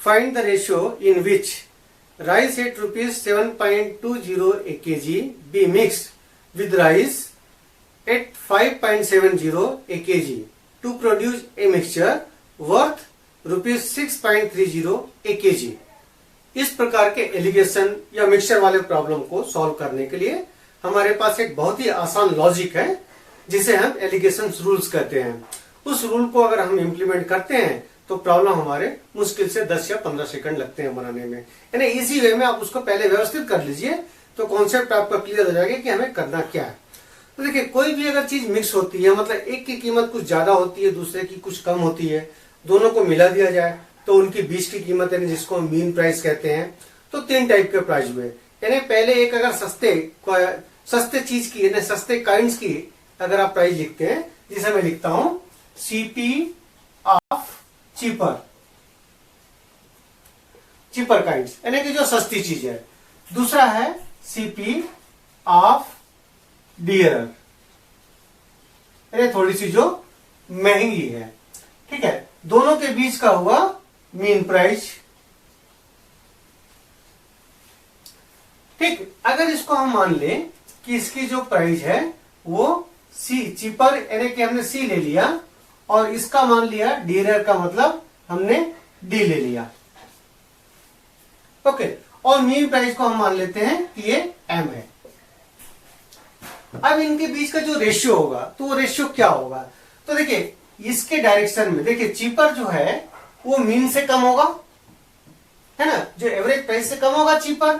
Find the ratio in which rice at rupees 7.20 a kg be mixed with rice at 5.70 a kg to produce a mixture worth rupees 6.30 a kg। इस प्रकार के allegation या mixture वाले problem को solve करने के लिए हमारे पास एक बहुत ही आसान लॉजिक है जिसे हम एलिगेशन रूल्स कहते हैं। उस रूल को अगर हम इम्प्लीमेंट करते हैं तो प्रॉब्लम हमारे मुश्किल से 10 या 15 सेकंड लगते हैं बनाने में। यानी इजी वे में आप उसको पहले व्यवस्थित कर लीजिए तो कॉन्सेप्ट आपका क्लियर हो जाएगा कि हमें करना क्या है। तो देखिए, कोई भी अगर चीज मिक्स होती है, मतलब एक की कीमत कुछ ज्यादा होती है, दूसरे की कुछ कम होती है, दोनों को मिला दिया जाए तो उनकी बीच की कीमत यानी जिसको हम मीन प्राइस कहते हैं, तो 3 टाइप के प्राइस हुए। यानी पहले एक अगर सस्ते चीज की यानी सस्ते काइंड्स की अगर आप प्राइस लिखते हैं, जिसे मैं लिखता हूं सीपी ऑफ चीपर काइंड्स, यानी कि जो सस्ती चीज है। दूसरा है सीपी ऑफ डियरर, यानी थोड़ी सी जो महंगी है। ठीक है, दोनों के बीच का हुआ मीन प्राइस। ठीक, अगर इसको हम मान लें कि इसकी जो प्राइस है वो सी चीपर, यानी कि हमने सी ले लिया और इसका मान लिया डियरर का मतलब हमने डी ले लिया। ओके, और मीन प्राइस को हम मान लेते हैं कि ये एम है। अब इनके बीच का जो रेशियो होगा तो वो रेशियो क्या होगा? तो देखिए, इसके डायरेक्शन में देखिए चीपर जो है वो मीन से कम होगा, है ना, जो एवरेज प्राइस से कम होगा चीपर।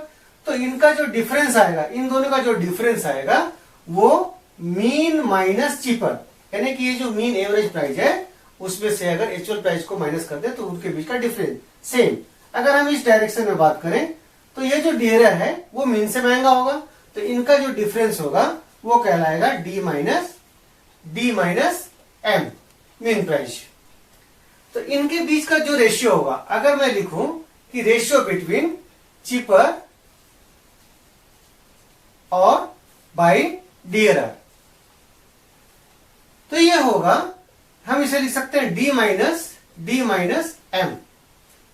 तो इनका जो डिफरेंस आएगा, इन दोनों का जो डिफरेंस आएगा वो मीन माइनस चीपर, यानी कि ये जो मीन एवरेज प्राइस है उसमें से अगर एक्चुअल प्राइस को माइनस कर दे तो उनके बीच का डिफरेंस सेम। अगर हम इस डायरेक्शन में बात करें तो ये जो डियरर है वो मीन से महंगा होगा, तो इनका जो डिफरेंस होगा वो कहलाएगा D minus M mean price. तो इनके बीच का जो रेशियो होगा, अगर मैं लिखूं कि रेशियो बिटवीन चीपर और बाय डियरर, तो ये होगा, हम इसे लिख सकते हैं D minus M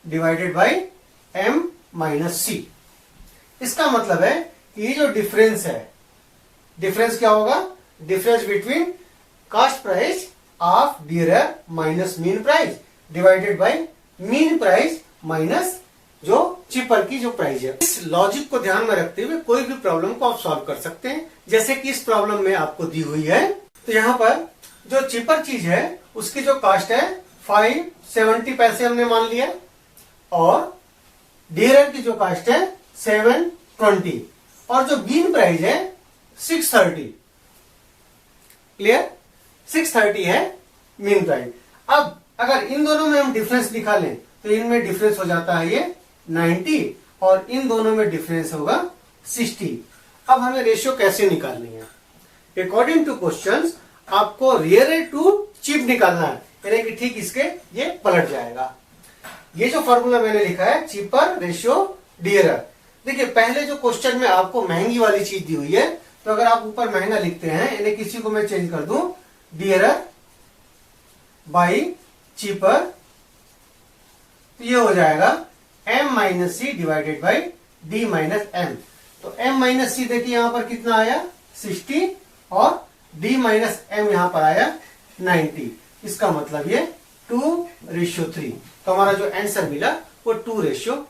divided by M minus C. इसका मतलब है कि ये जो डिफरेंस है, डिफरेंस क्या होगा? Difference between cost price of dearer minus mean price divided by mean price minus जो चीपर की जो प्राइस है। इस लॉजिक को ध्यान में रखते हुए कोई भी प्रॉब्लम को आप सॉल्व कर सकते हैं। जैसे कि इस प्रॉब्लम में आपको दी हुई है, तो यहाँ पर जो चीपर चीज है उसकी जो कॉस्ट है 570 पैसे हमने मान लिया, और डियरर की जो कॉस्ट है 720, और जो मीन प्राइस है 630। क्लियर? 630 है मीन प्राइस। अब अगर इन दोनों में हम डिफरेंस निकालें तो इनमें डिफरेंस हो जाता है ये 90 और इन दोनों में डिफरेंस होगा 60। अब हमें रेशियो कैसे निकालनी है? अकॉर्डिंग टू क्वेश्चंस आपको रियर टू चीप निकालना है, यानी कि ठीक इसके ये पलट जाएगा। ये जो फॉर्मूला मैंने लिखा है चीपर रेशियो डियरर, देखिए पहले जो क्वेश्चन में आपको महंगी वाली चीज दी हुई है, तो अगर आप ऊपर महंगा लिखते हैं, यानी किसी को मैं चेंज कर दूं डियरर बाई चीपर, तो ये हो जाएगा m minus C divided by D minus M. तो m माइनस सी देखिए यहां पर कितना आया 60 और d माइनस एम यहां पर आया 90। इसका मतलब ये 2:3। तो हमारा जो आंसर मिला वो 2:3